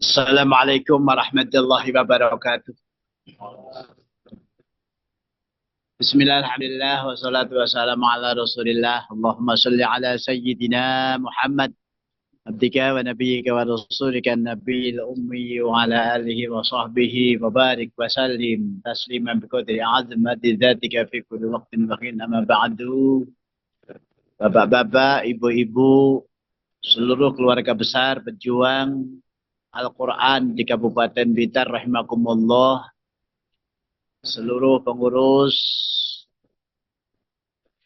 Assalamualaikum warahmatullahi wabarakatuh. Bismillahirrahmanirrahim. Wassalatu wassalamu ala rasulillah. Allahumma salli ala sayyidina Muhammad. Abdika wa nabiyyika wa rasulika nabiyil ummi wa ala alihi wa sahbihi wa barik wa sallim. Tasliman biqadri azmati dhatika fi kulli waqtin wa hin amma ba'du. Bapak-bapak, ibu-ibu, seluruh keluarga besar pejuang Al-Quran di Kabupaten Blitar rahimakumullah, seluruh pengurus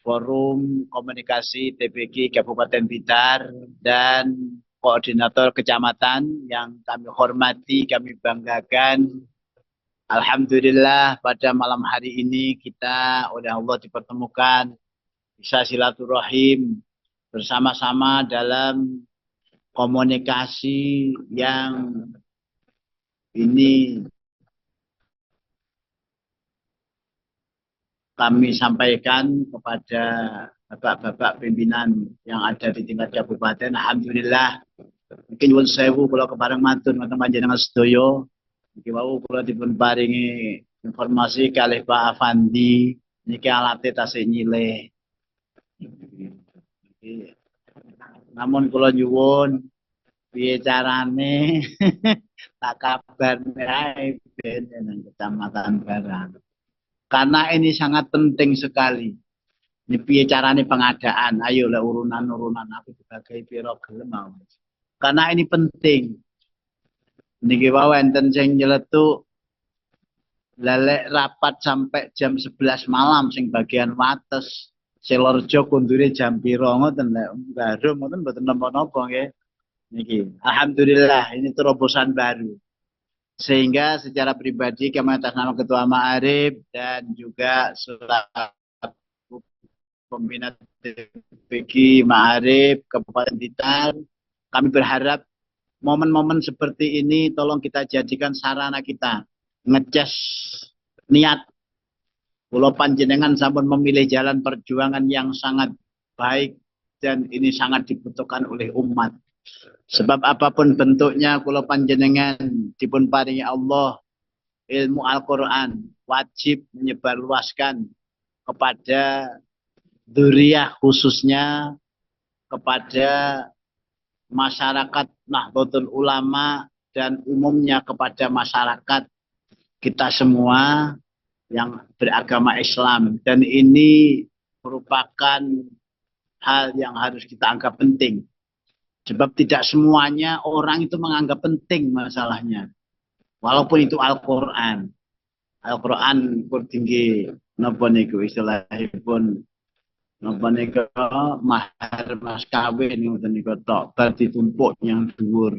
forum komunikasi TPG Kabupaten Blitar dan koordinator kecamatan yang kami hormati, kami banggakan. Alhamdulillah pada malam hari ini kita oleh Allah dipertemukan bisa silaturahim bersama-sama dalam komunikasi yang ini kami sampaikan kepada bapak-bapak pimpinan yang ada di tingkat kabupaten. Alhamdulillah, mungkin nyuwun sewu kula kepareng matur ngoten panjenengan sedaya. Niki wau kula dipun paringi informasi kalih Pak Afandi niki alate tasih nyilih. Namun kula nyuwun piye carane tak kabarne ae ben nang Kecamatan Barang. Karena ini sangat penting sekali. Ini piye carane pengadaan. Ayo lah urunan-urunan aku sebagai piro gelem. Karena ini penting. Niki wae enten sing nyeletuk lelek rapat sampai jam 11 malam sing bagian wates. Selorjo kundure jam piro ngoten lek baru ngoten mboten napa-napa nggih. Niki alhamdulillah ini terobosan baru. Sehingga secara pribadi kami atas nama Ketua Ma'arif dan juga selaku pembina TPG Ma'arif Kabupaten Blitar, kami berharap momen-momen seperti ini tolong kita jadikan sarana kita ngecas niat. Pulau panjenengan sampun memilih jalan perjuangan yang sangat baik dan ini sangat dibutuhkan oleh umat. Sebab apapun bentuknya kula panjenengan dipun paringi Allah ilmu Al-Qur'an wajib menyebarluaskan kepada dzurriyyah khususnya kepada masyarakat Nahdlatul Ulama dan umumnya kepada masyarakat kita semua yang beragama Islam, dan ini merupakan hal yang harus kita anggap penting. Sebab tidak semuanya orang itu menganggap penting masalahnya. Walaupun itu Al-Quran. Al-Quran kur tinggi napa niku istilahipun napa niku mahar mas kawin ngoten niku tok bar ditumpuk yang dhuwur.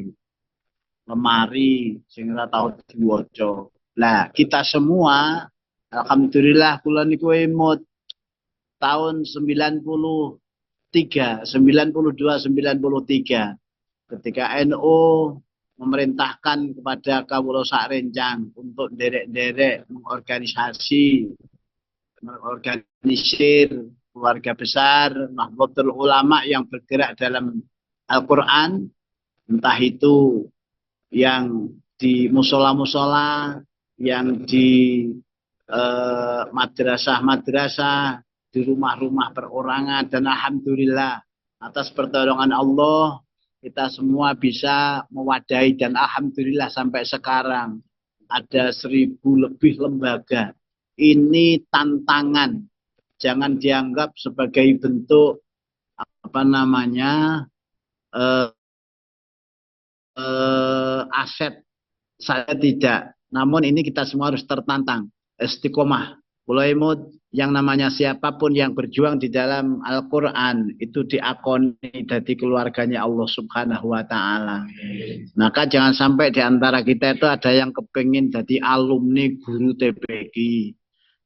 Lemari sing ora tau diwaca. Lah, kita semua alhamdulillah kula niku emut tahun 93, 92, 93 ketika NU memerintahkan kepada kawula sak rencang untuk derek-derek mengorganisir keluarga besar Nahdlatul Ulama yang bergerak dalam Al-Quran, entah itu yang di musola-musola, yang di madrasah-madrasah, di rumah-rumah perorangan, dan alhamdulillah atas pertolongan Allah kita semua bisa mewadahi, dan alhamdulillah sampai sekarang ada 1000 lebih lembaga. Ini tantangan, jangan dianggap sebagai bentuk apa namanya aset, saya tidak. Namun ini kita semua harus tertantang, istiqomah. Mulai yang namanya siapapun yang berjuang di dalam Al-Quran itu diakoni dari keluarganya Allah Subhanahu wa Ta'ala. Maka jangan sampai di antara kita itu ada yang kepingin jadi alumni guru TPG.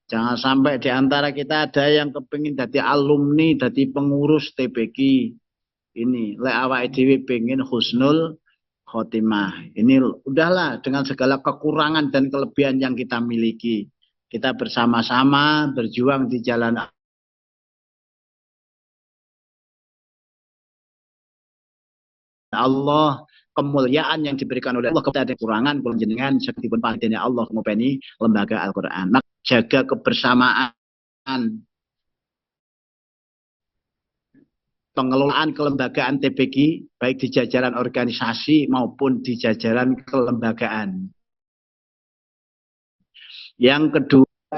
Jangan sampai di antara kita ada yang kepingin jadi alumni, jadi pengurus TPG. Ini lek awake dhewe pengen husnul khotimah. Ini udahlah dengan segala kekurangan dan kelebihan yang kita miliki. Kita bersama-sama berjuang di jalan Allah. kemuliaan yang diberikan oleh Allah kepada kekurangan kula jenengan sakitipun panjenengan Allah ngopeni lembaga Al-Qur'an. Maka jaga kebersamaan pengelolaan kelembagaan TPQ baik di jajaran organisasi maupun di jajaran kelembagaan. Yang kedua,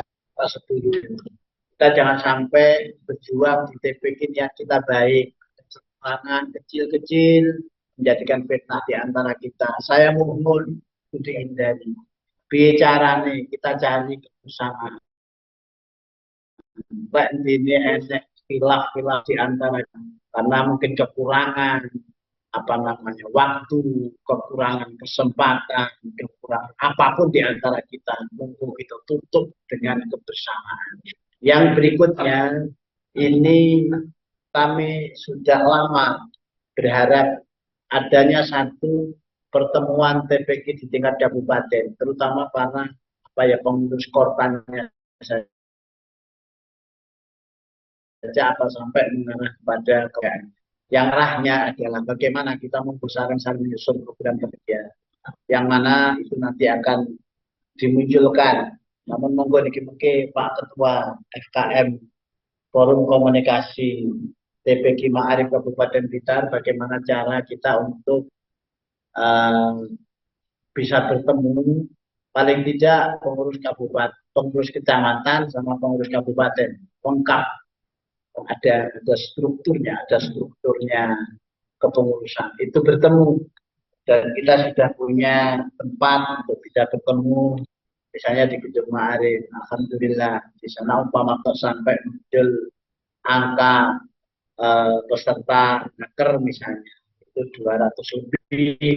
kita jangan sampai berjuang di TPQ yang kita baik, kesalahan kecil-kecil menjadikan fitnah di antara kita. Saya mohon itu dihindari. Bicarane kita cari kebersamaan. Mbak ini enek khilaf-khilaf di antara karena mungkin kekurangan waktu, kekurangan kesempatan, kekurangan apapun di antara kita, monggo kita tutup dengan kebersamaan. Yang berikutnya, ini kami sudah lama berharap adanya satu pertemuan TPQ di tingkat kabupaten, terutama para pengurus kortannya saja atau sampai mengarah kepada yang arahnya adalah bagaimana kita membesarkan saling menyusun program kerja yang mana itu nanti akan dimunculkan. Namun monggo niki Pak Ketua FKM Forum Komunikasi TPQ Ma'arif Kabupaten Blitar, bagaimana cara kita untuk bisa bertemu paling tidak pengurus kabupaten, pengurus kecamatan sama pengurus kabupaten lengkap. Ada strukturnya kepengurusan itu bertemu, dan kita sudah punya tempat untuk bisa bertemu, misalnya di Gedung Ma'arif. Alhamdulillah di sana umpama sampai muncul angka peserta naker misalnya itu 200 lebih,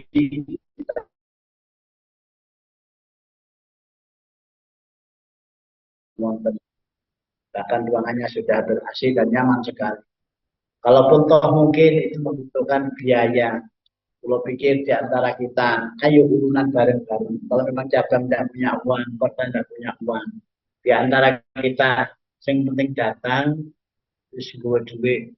bahkan ruangannya sudah ber-AC dan nyaman sekali. Kalaupun toh mungkin itu membutuhkan biaya, kalau pikir di antara kita, ayo urunan bareng-bareng. Kalau memang cabang tidak punya uang, kota tidak punya uang, di antara kita yang penting datang, terus gue duit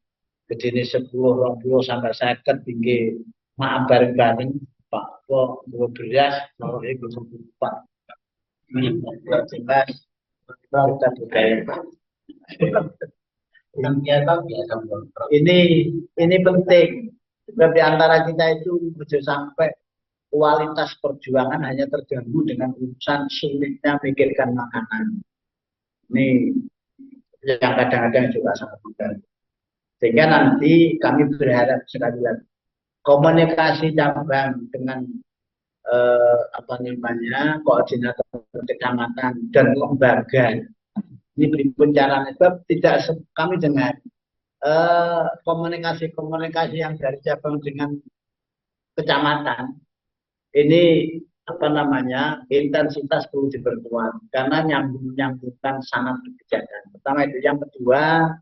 gedene 10, 20 sampai 50 tinggi, maaf bareng-bareng, Pak, kok gue beras, kalau itu lupa. Ini jelas kita budaya. Ini penting. Sebab di antara kita itu bisa sampai kualitas perjuangan hanya terganggu dengan urusan sulitnya memikirkan makanan. Ini yang kadang-kadang juga sangat mengganggu. Sehingga nanti kami berharap sekali lagi komunikasi cabang dengan koordinator kecamatan dan lembaga ini berikut caranya. Sebab tidak kami dengar komunikasi yang dari cabang dengan kecamatan ini intensitas perlu diperkuat karena nyambungkan sanad kebijakan. Pertama itu, yang kedua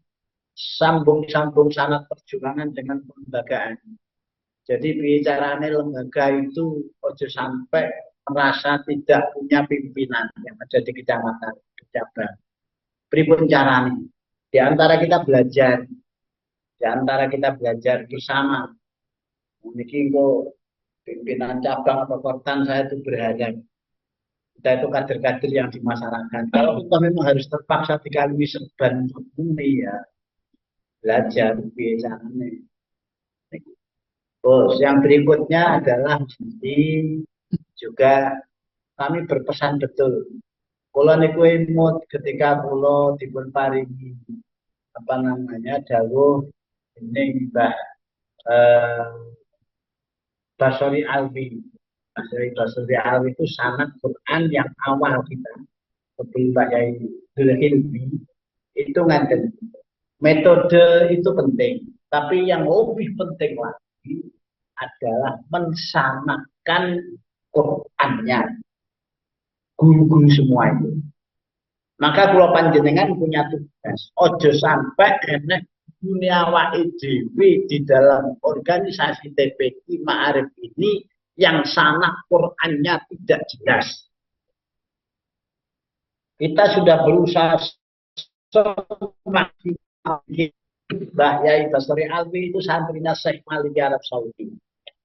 sambung sanad perjuangan dengan kelembagaan. Jadi bicaranya lembaga itu ojo sampai merasa tidak punya pimpinan yang ada di kecamatan, di cabang. Pripun caranya? Di antara kita belajar bersama. Mungkin kok pimpinan cabang atau kortan saya itu berharap kita itu kader-kader yang di masyarakat. Kalau kita memang harus terpaksa dikalui serban ini ya belajar bicaranya. Terus yang berikutnya adalah nanti juga kami berpesan betul. Kula niku imut ketika kula dipun paringi dawuh ini Mbah Basori Alwi. Basori Alwi itu sanad Quran yang awal kita sebelum Mbak Yai Dzulhilmi itu ngaten. Metode itu penting, tapi yang lebih penting lagi adalah mensamakan Qurannya guru-guru semua itu. Maka kalau panjenengan punya tugas, ojo sampai enek dunia WIDW di dalam organisasi TPQ Ma'arif ini yang sanad Qurannya tidak jelas. Kita sudah berusaha semaksimal. Mbah Yai Basori Alwi itu santrinya Syekh Malik Arab Saudi.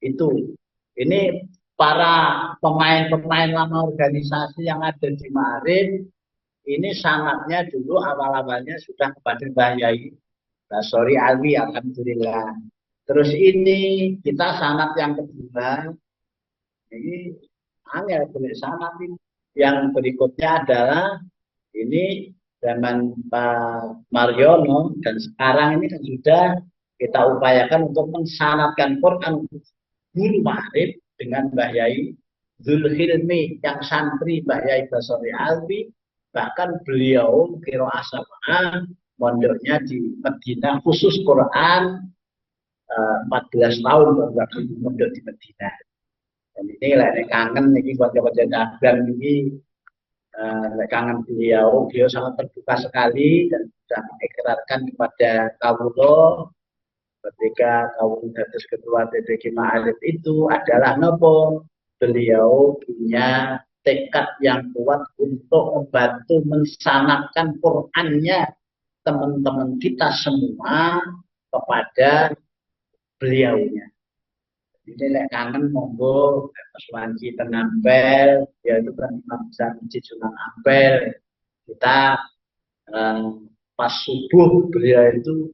Itu Ini para pemain-pemain lama organisasi yang ada di Ma'arif, ini sanatnya dulu awal-awalnya sudah kepada Mbah Yai Basori Alwi, alhamdulillah. Terus ini kita sanat yang kedua, ini angel boleh sanat ini. Yang berikutnya adalah ini zaman Pak Mariono dan sekarang ini kan sudah kita upayakan untuk mensanatkan Quran guru Ma'arif dengan Mbah Yai Zulhilmi yang santri Mbah Yai Basori Alwi. Bahkan beliau kira asama mondoknya di Medina khusus Quran 14 tahun baru mondok di Medina. Dan ini lek kangen niki kanca-kanca dagang niki kangen beliau sangat terbuka sekali dan sudah mengikrarkan kepada kawula ketika kawula dados ketua TPG Ma'arif itu adalah nopo, beliau punya tekad yang kuat untuk membantu mensanatkan Qur'annya teman-teman kita semua kepada beliaunya. Jadi lek kangen monggo Mas Wanci Tenampel, ya itu kan Imam Besar Masjid Sunan Ampel. Kita pas subuh beliau itu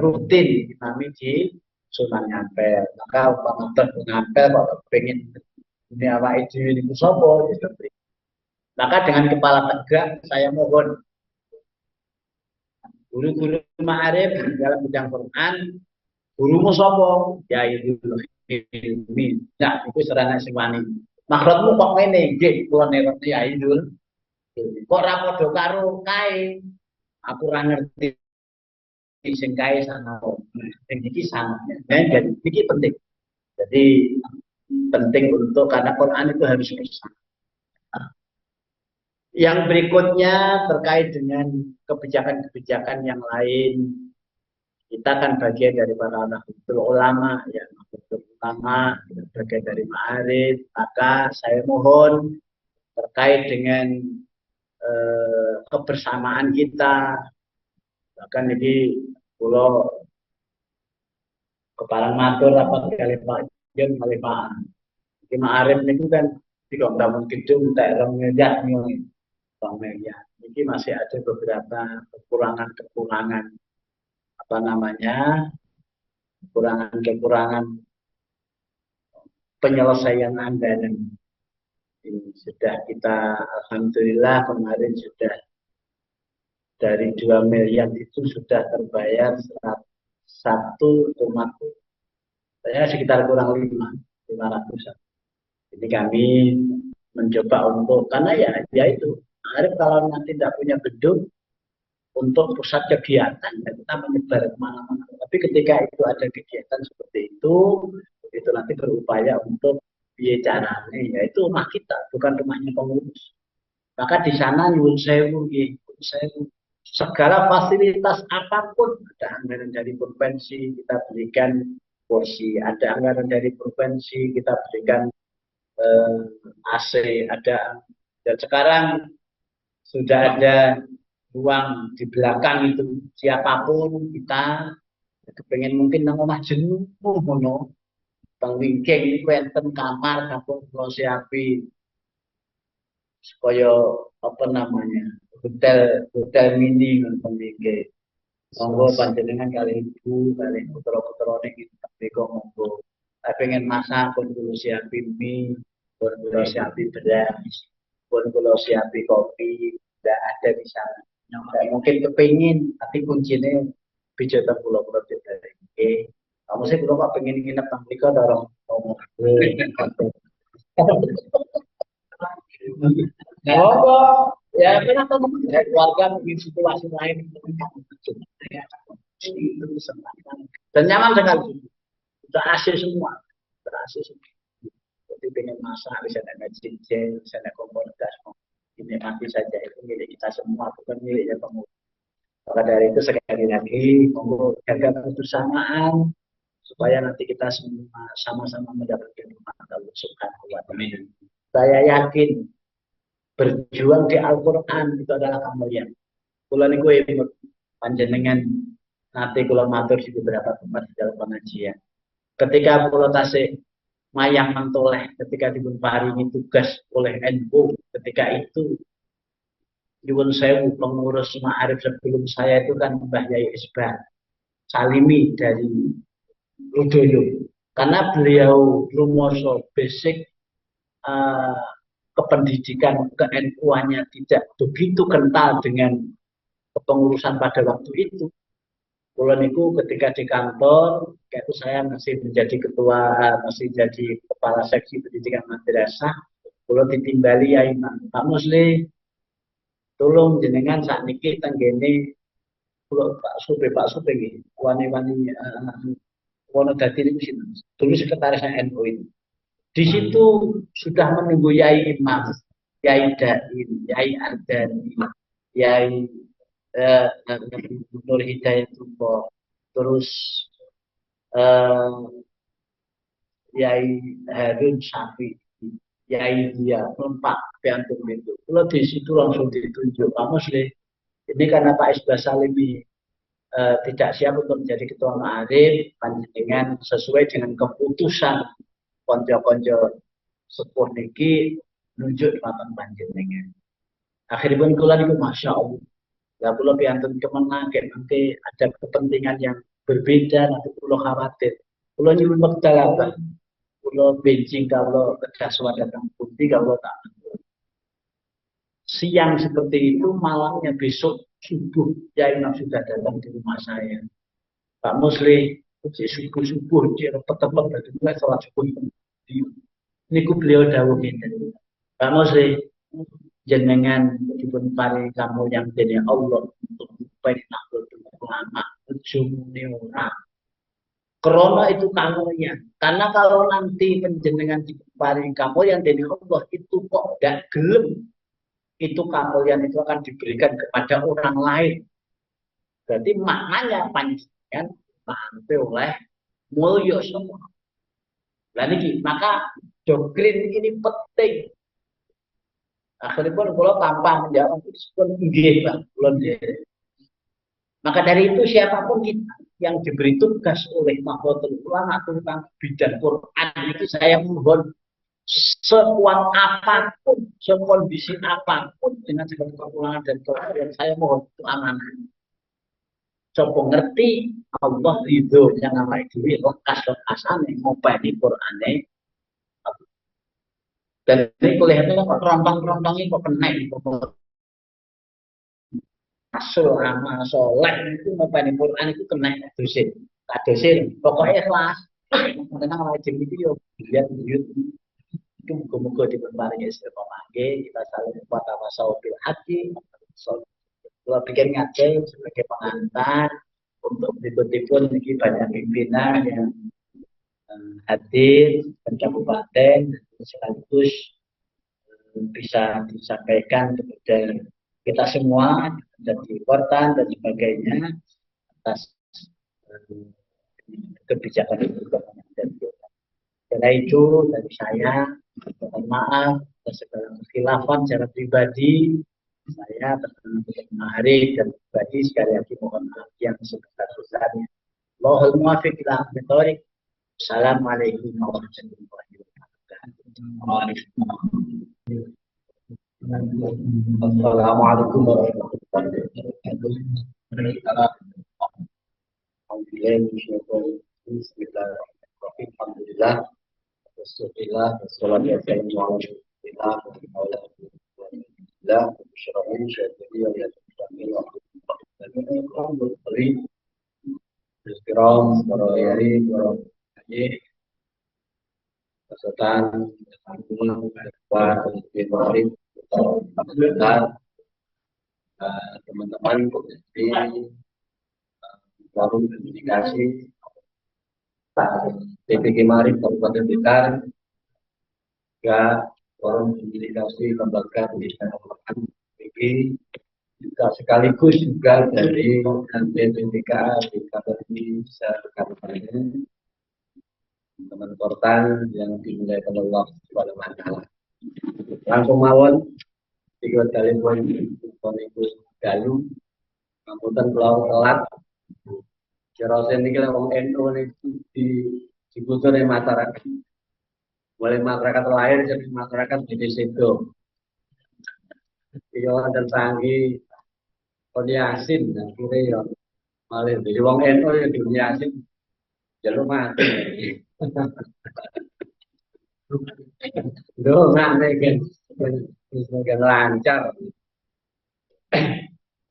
rutin imami di Sunan Ampel. Maka penonton Ampel kalau pengen ini awak itu ini musopo, gitu. Maka dengan kepala tegak saya mohon guru-guru Ma'arif dalam bidang Quran, gurumu sopo, ya itu ilmi. Nah, itu serana sing-wani. Maksudmu kok ngene, nggih, kula ngerti ya Idul. Kok ra padha karo kae. Aku ora ngerti sing kae sana. Sing iki sanatnya. Dan iki penting. Jadi penting untuk karena Quran itu harus bersama. Yang berikutnya terkait dengan kebijakan-kebijakan yang lain. Kita kan bagian dari para nahdlatul ulama, ya nahdlatul ulama, bagian dari Ma'arif. Maka saya mohon terkait dengan kebersamaan kita, bahkan ini pulau kepala matur rapat kali Pak Jen kali Pak Ma'arif itu kan tidak mungkin gedung tak miliar nih, ini masih ada beberapa kekurangan apa namanya kekurangan penyelesaian anggaran. Ini sudah kita alhamdulillah kemarin sudah dari 2 miliar itu sudah terbayar 1,2, saya sekitar kurang 500. Ini kami mencoba untuk karena ya itu Arif kalau nanti tidak punya gedung untuk pusat kegiatan ya kita menyebar kemana-mana. Tapi ketika itu ada kegiatan seperti itu nanti berupaya untuk biaya caranya, yaitu rumah kita, bukan rumahnya pengurus. Maka di sana nyuwun sewu, segala fasilitas apapun, ada anggaran dari provinsi kita berikan kursi, ada anggaran dari provinsi kita berikan AC, ada dan sekarang sudah ada ruang di belakang itu siapapun kita kepengen mungkin nang omah jenuh ngono bang wingking ini enten kamar kapung kalau siapi supaya apa namanya hotel mini nonton wingking monggo panjenengan kali ibu kali putra-putra ini tapi kok monggo pengen masak pun kulo siapi mie pun kulo siapi beras pun kulo siapi kopi tidak ada di sana. Nggak mungkin kepingin, tapi kuncinya bicara pulau-pulau dari kamu sih kalau nggak pengen nginep nanti kau dorong ngomong. Oh, ya kenapa keluarga mungkin situasi lain dan nyaman sekali, sudah asli semua, sudah asli semua. Jadi pengen masak, bisa ada cincin, bisa ada kompor gas, ini mati saja itu milik kita semua, bukan miliknya pengurus. Maka dari itu sekali lagi monggo jaga kebersamaan supaya nanti kita semua sama-sama mendapatkan rahmat Allah Subhanahu wa taala. Saya yakin berjuang di Al-Qur'an itu adalah kemuliaan. Kula niku panjenengan nanti kula matur di beberapa tempat di dalam pengajian. Ketika kula tasih mayang mentoleh ketika dipun paringi tugas oleh NU ketika itu nyuwun sewu pengurus Ma'arif sebelum saya itu kan Mbah Yai Isbah Salimi dari Ludoyo. Karena beliau rumoso basic uh, kependidikan ke NU-nya tidak begitu kental dengan kepengurusan pada waktu itu. Kulo niku ketika di kantor, itu saya masih menjadi ketua, masih jadi kepala seksi pendidikan madrasah. Kulo ditimbali ya Imam, Pak Musli, tolong jenengan saat niki tenggene kulo Pak Supe nggih, wani-wani wono dadi niku sinten. Dulu sekretarisnya NU itu. Di situ sudah menunggu Yai Imam, Yai Daim, Yai Ardani, Yai Nur Hidayatullah, terus Yai Harun Syafi'i, Yai dia Pak Piantun itu. Kalau di situ langsung ditunjuk, Pak Musli, ini karena Pak Isbah Salimi tidak siap untuk menjadi ketua Ma'arif dengan sesuai dengan keputusan konco-konco sepuh niki nunjuk makan panjenengan. Akhirnya pun kula niku masya Allah. Lah kula piantun kemenang nanti ada kepentingan yang berbeda nanti kula khawatir. Kula nyuwun wekdal apa? Kula benjing kalau kedasuan datang putih kalau tak siang seperti itu malamnya besok subuh ya Imam sudah datang di rumah saya. Pak Musli subuh-subuh dia repet-repet dari mulai sholat subuh ini ku beliau dawuh gitu. Pak Musli jenengan dipun paring kamu yang jadi Allah untuk baik Nahdlatul Ulama ujungnya orang. Krono itu kamunya. Karena kalau nanti penjenengan diparing kamu yang dari Allah itu kok tidak gelem, itu kamulian itu akan diberikan kepada orang lain. Berarti maknanya panjenengan nanti oleh mulya semua. Nah ini maka doktrin ini penting. Akhirnya pun kalau tanpa menjawab itu pun nggih Bang, maka dari itu siapapun kita yang diberi tugas oleh Nahdlatul Ulama tentang bidang Quran itu saya mohon sekuat apapun, sekondisi apapun dengan segala kekurangan dan kelebihan saya mohon itu amanah. Coba ngerti Allah itu yang namanya diri lekas-lekasan yang ngopeni Quran dan ini kelihatannya kok rontong-rontongnya kok kena Asul amal soleh itu ngopeni Quran itu kena dosen. Dosen pokoknya ikhlas. Tentang wajib itu yo lihat YouTube itu muga-muga diparingi istiqomah kita saling kuat wasaubil hati. Kalau bikin ngaji sebagai pengantar untuk berikut-ikut ini banyak pimpinan yang hadir dan kabupaten sekaligus bisa disampaikan kepada kita semua dan di kota dan sebagainya atas kebijakan itu. Karena itu dari saya mohon maaf atas segala kekhilafan secara pribadi saya untuk Ma'arif dan pribadi sekali lagi mohon maaf yang sebesar-besarnya. Allahul muwaffiq ila aqwamit thoriq. Assalamualaikum warahmatullahi wabarakatuh. Assalamualaikum warahmatullahi wabarakatuh. Alhamdulillah. Bismillah. Assalamualaikum warahmatullahi wabarakatuh. Berkiram, para yari, para haji, pesertaan, teman-teman komisi forum komunikasi TPG Marif Kabupaten Blitar, juga forum komunikasi lembaga pendidikan TPG, juga sekaligus juga dari NPPK di Kabupaten Kabupaten teman kortan yang dimuliakan Allah Subhanahu wa taala. Langsung mawon tiga kali poin konikus dalu ngapunten kula telat. Jero ini kalau wong NU di dibutuhkan masyarakat. mulai masyarakat lahir jadi masyarakat di situ. Iya dan sangi Yasin akhirnya ya malah jadi wong NU ya dunia Yasin jalur mati. Duh nggak kan lancar.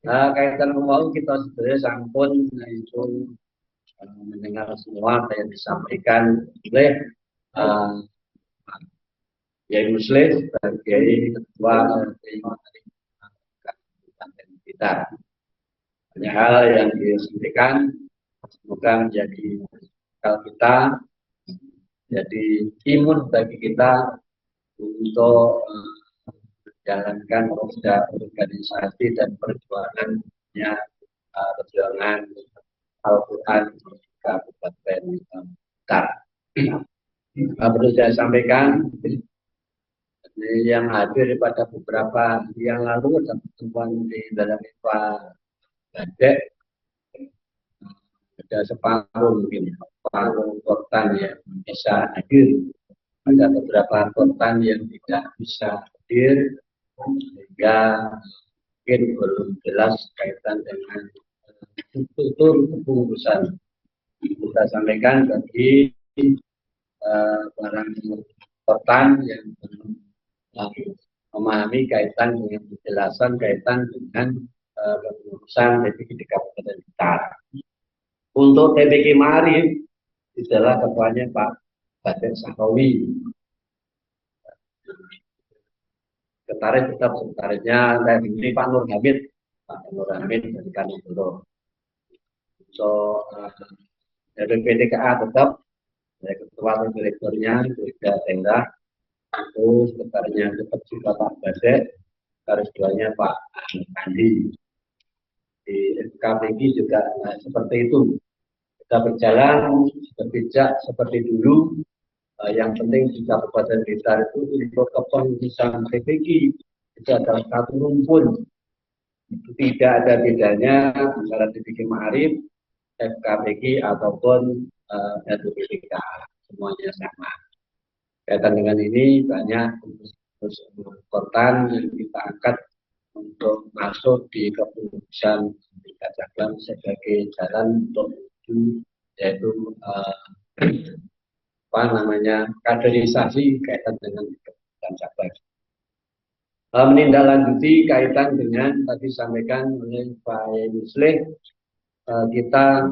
Kaitan mau kita sebenarnya sampun itu mendengar semua apa yang disampaikan oleh Kiai Muslim sebagai ketua Kabupaten kita. Banyak hal yang disampaikan semoga menjadi bekal kita, jadi imun bagi kita untuk menjalankan roda organisasi dan perjuangannya perjuangan Al-Quran di Kabupaten kita. Perlu saya sampaikan yang hadir pada beberapa yang lalu ada pertemuan di dalam Pak Gadek, ada separuh mungkin separuh korban yang bisa hadir, ada beberapa korban yang tidak bisa hadir sehingga mungkin belum jelas kaitan dengan struktur kepengurusan. Kita sampaikan bagi para korban yang belum memahami kaitan dengan penjelasan kaitan dengan kepengurusan TPK di Kabupaten Blitar. Untuk TPK Marif adalah ketuanya Pak Baden Sakawi. Sekretaris tetap sekretarisnya ini Pak Nur Hamid, Pak Nur Hamid dari Kanigoro. So dari PTKA tetap dari ketua dan direkturnya Direktur Tenda, itu sekretarisnya tetap juga Pak Badek, sekretaris duanya Pak Andi. Di KPG juga seperti itu. Kita berjalan berpijak seperti dulu. Yang penting di Kabupaten Blitar itu untuk kepengurusan PPG itu adalah satu rumpun. Tidak ada bedanya antara TPG Ma'arif, FKPG ataupun RPPK, semuanya sama. Kaitan dengan ini banyak korban yang kita angkat untuk masuk di kepengurusan tingkat cabang sebagai jalan untuk menuju yaitu kaderisasi kaitan dengan kepengurusan cabang. Menindaklanjuti kaitan dengan tadi sampaikan oleh Pak Muslim, kita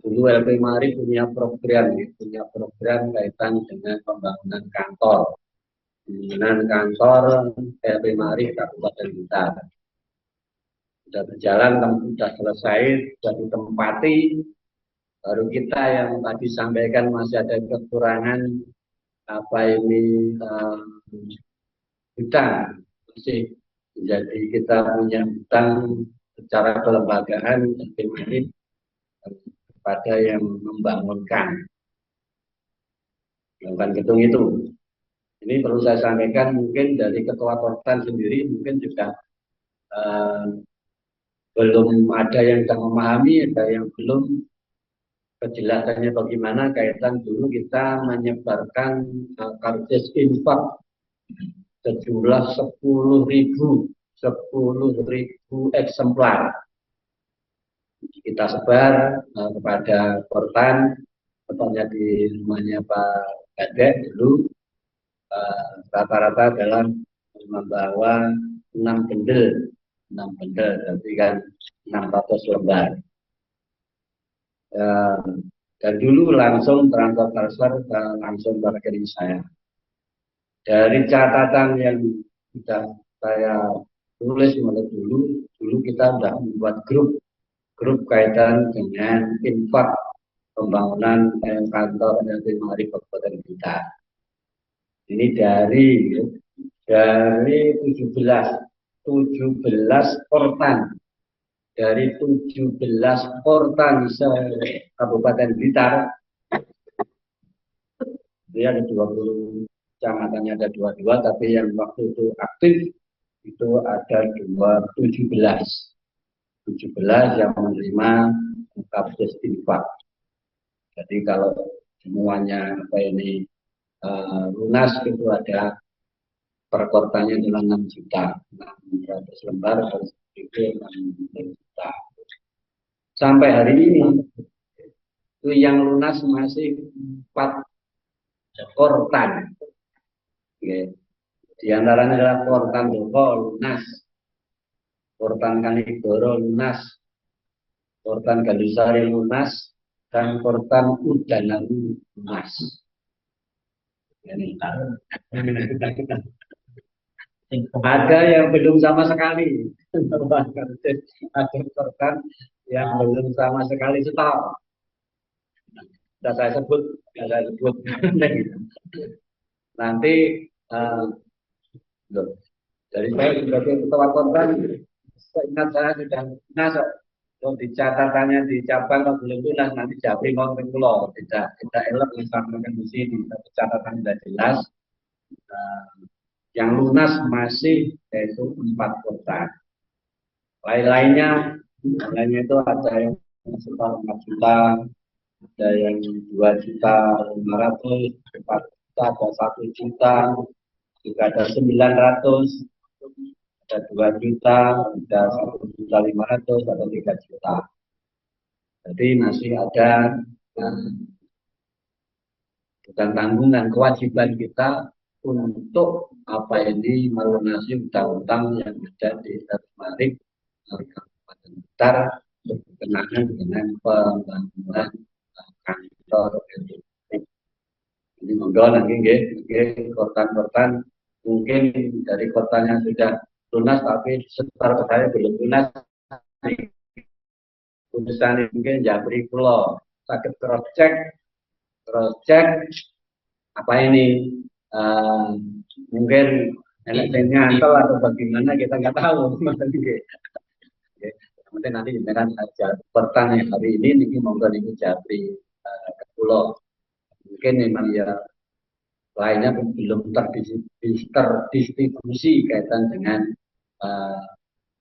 dulu LP Mari punya program kaitan dengan pembangunan kantor. Pembangunan kantor LP Mari Kabupaten Blitar. Sudah berjalan, sudah selesai, sudah ditempati. Baru kita yang tadi sampaikan masih ada kekurangan hutang masih. Jadi kita punya hutang secara kelembagaan ini kepada yang membangunkan. Bukan hitung itu. Ini perlu saya sampaikan mungkin dari ketua korban sendiri mungkin juga belum ada yang tidak memahami, ada yang belum kejelasannya bagaimana kaitan dulu kita menyebarkan karcis infak sejumlah 10.000 eksemplar. Kita sebar kepada korban, contohnya di rumahnya Pak Gadek dulu rata-rata dalam membawa 6 bendel, berarti kan 600 lembar. Dan dulu langsung transfer langsung ke rekening saya. Dari catatan yang sudah saya tulis mulai dulu kita sudah membuat grup kaitan dengan infak pembangunan kantor LP Ma'arif Kabupaten Blitar. Ini dari 17 portan. Dari 17 portan Kabupaten Blitar, dia ada 20 kecamatannya, ada 22, tapi yang waktu itu aktif itu ada 17 yang menerima karcis infak. Jadi kalau semuanya lunas itu ada per kortanya adalah 6 juta, 600 lembar itu 6 juta. Sampai hari ini itu yang lunas masih 4 kortan. Oke. Di antaranya adalah kortan Doko lunas, kortan Kanigoro lunas, kortan Gandusari lunas, dan kortan Udanaru lunas. Ini ada yang belum sama sekali. Ada korban yang belum sama sekali setor. Sudah saya sebut, nanti dari saya sebagai ketua korban, seingat saya sudah lunas. Di catatannya di cabang belum lunas, nanti Japri ngomong pulau tidak elok disampaikan di sini, tapi catatan sudah jelas. Yang lunas masih yaitu 4 kota. Lain-lainnya itu ada yang sekitar 4 juta, ada yang 2.500.000, 4 juta, ada 1 juta, juga ada 900, ada 2 juta, ada 1.500.000, ada 3 juta. Jadi masih ada bukan tanggungan, kewajiban kita untuk apa ini melunasi utang-utang yang ada di Marik Kabupaten Blitar berkenaan dengan pembangunan kantor LPM. Ini monggo nanti kortan-kortan mungkin dari kotanya sudah lunas tapi sekitar saya belum lunas. Tulisan mungkin Japri Pulau sakit cross check apa ini mungkin LSM-nya antel atau bagaimana kita nggak tahu. Nanti beneran saja pertanyaan hari ini monggo ini Japri ke Pulau. Mungkin memang ya lainnya belum terdistribusi kaitan dengan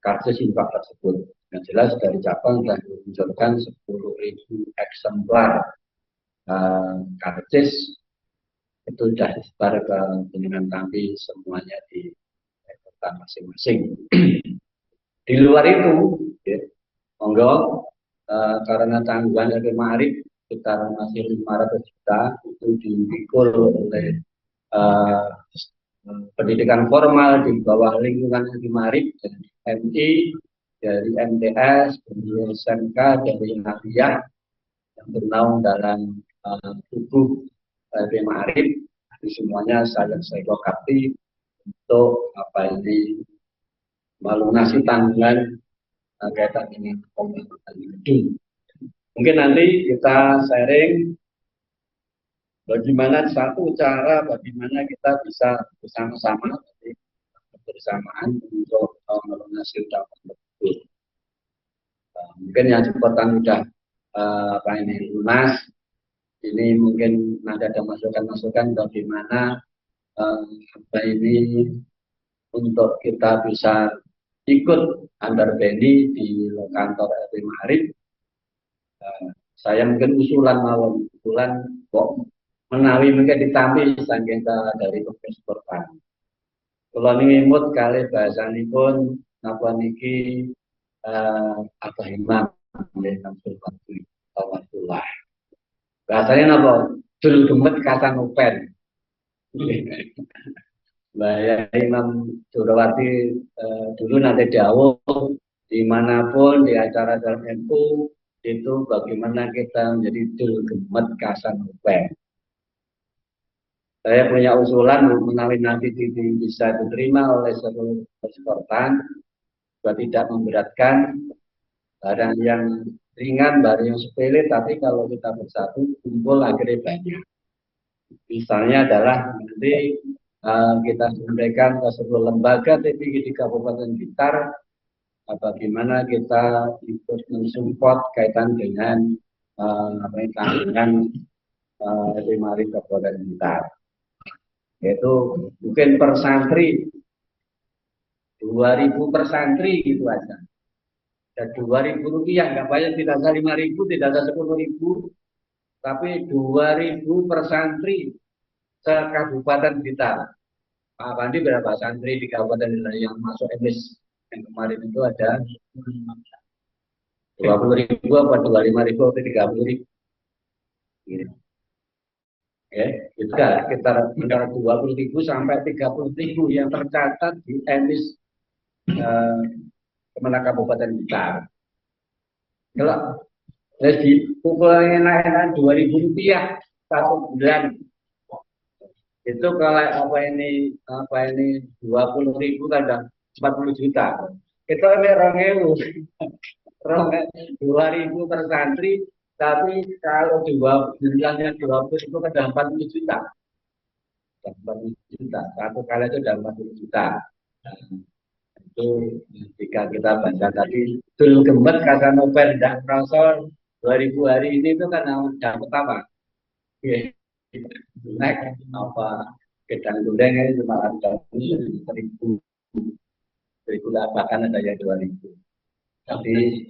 karcis infak tersebut. Yang jelas dari cabang telah diluncurkan 10.000 eksemplar karcis itu sudah disebar ke jenengan kami semuanya di kota masing-masing. Di luar itu, ya, monggo karena tanggungan LP Marik sekitar masih 500 juta itu dipikul oleh pendidikan formal di bawah lingkungan LP Marik dari MI, dari MTS, dari SMK, dari Nahdiyah yang bernaung dalam tubuh LP Marik. Semuanya saya lengkapi untuk apa ini melunasi tanggungan kaitan dengan pembangunan gedung. Mungkin nanti kita sharing bagaimana satu cara bagaimana kita bisa bersama-sama bersamaan untuk melunasi utang tersebut. Mungkin yang cepetan sudah apa ini lunas. Ini mungkin nanti ada masukan-masukan bagaimana apa ini untuk kita bisa ikut antar beni di kantor LP Marik. Saya mungkin usulan kok menawi mungkin ditampi saking dari Profesor Pan. Kalau ini imut kali bahasanipun napa niki apa himmat oleh Samsul Fatullah. Bahasanya apa? Dul gemet kata nopen. Mbak Imam Surawati dulu nanti dawuh dimanapun di acara dalam NU itu bagaimana kita menjadi dul gemet kata nopen. Saya punya usulan menawi nanti bisa diterima oleh seluruh peserta, supaya tidak memberatkan barang yang ringan, barang yang sepele, tapi kalau kita bersatu kumpul akhirnya banyak. Misalnya adalah nanti kita sampaikan ke seluruh lembaga TPG di Kabupaten Blitar, bagaimana kita ikut mensupport kaitan dengan tanggungan Mari Kabupaten Blitar. Yaitu mungkin per santri 2.000 per santri gitu aja. Dan 2.000 rupiah, nggak bayar, tidak ada 5.000, tidak ada 10.000, tapi 2.000 per santri se-Kabupaten Blitar. Pak Pandi berapa santri di Kabupaten Blitar yang masuk emis yang kemarin itu ada 20.000 apa 25.000 atau 30.000. Gitu. Ya, itu sekitar antara 20.000 sampai 30.000 yang tercatat di emis Kemenang Kabupaten Blitar. Kalau jadi pukulnya enak-enak 2.000 rupiah satu bulan, itu kalau apa ini 20.000 kadang 40 juta. Itu ini 2.000 per santri, tapi kalau bulannya 20.000 kadang 40 juta. 40 juta, satu kali itu udah 40 juta. Nah, itu jika kita baca tadi dulu gemet kata novel dan prosor 2000 hari ini itu kan yang pertama naik apa gedang guleng ini cuma ada 1.000 bahkan ada yang 2.000. Tapi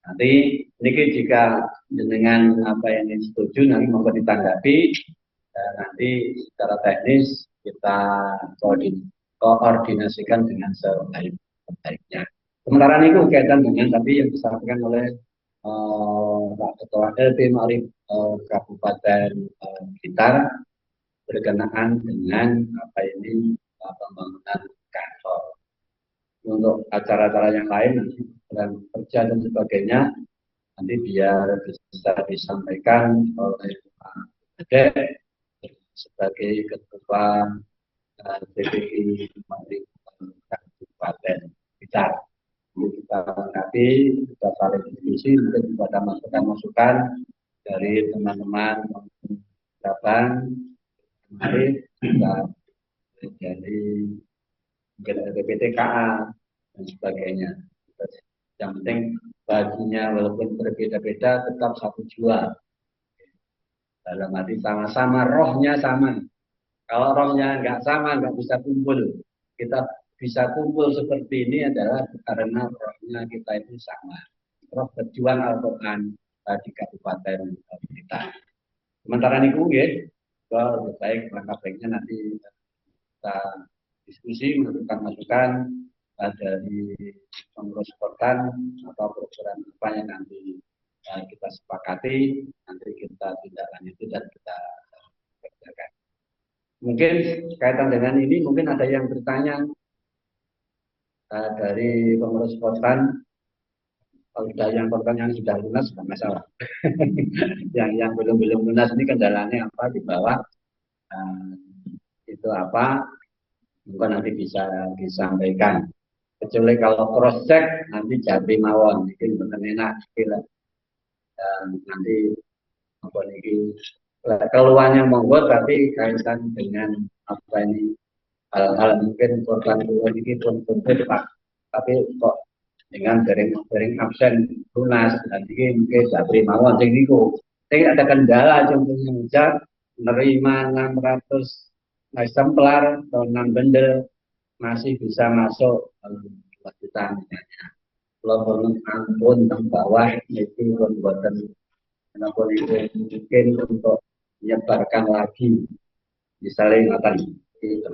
nanti ini jika dengan apa yang setuju nanti mau ditanggapi nanti secara teknis kita koordinasikan dengan sebaik-baiknya. Sementara itu kaitan dengan tadi yang disampaikan oleh Pak Ketua LP Ma'arif Kabupaten Blitar berkenaan dengan apa ini pembangunan kantor. Untuk acara-acara yang lain nanti dan kerja dan sebagainya nanti biar bisa disampaikan oleh Pak Dek sebagai Ketua TPI Ma'arif Kabupaten Blitar. Kita nanti kita saling diskusi, mungkin juga ada masukan-masukan dari teman-teman cabang, mari kita dari mungkin PTKA dan sebagainya. Yang penting baginya walaupun berbeda-beda tetap satu jua. Dalam arti sama-sama rohnya sama. Kalau rohnya nggak sama, nggak bisa kumpul. Kita bisa kumpul seperti ini adalah karena rohnya kita itu sama. Roh berjuang Al-Quran di Kabupaten kita. Sementara ini ya, lebih baik langkah baiknya nanti kita diskusi menentukan masukan dari pengurus supportan atau program apa yang nanti kita sepakati, nanti kita tindak lanjuti dan kita kerjakan. Mungkin kaitan dengan ini mungkin ada yang bertanya dari pengurus supportan. Kalau sudah yang pertanyaan sudah lunas tidak masalah. yang belum lunas ini kendalanya apa di bawah itu apa mungkin nanti bisa disampaikan. Kecuali kalau cross check nanti jadi mawon mungkin benar enak dan nanti apa ini keluarnya monggo tapi kaitan dengan apa ini hal-hal mungkin korban ini pun Pak tapi kok dengan sering absen lunas dan ini mungkin jadi mawon sing niku ada kendala contohnya menerima 600 eksemplar atau 6 bendel masih bisa masuk lanjutan misalnya. Kalau ampun teng bawah itu buatan kenapa itu mungkin untuk menyebarkan lagi misalnya ingatan itu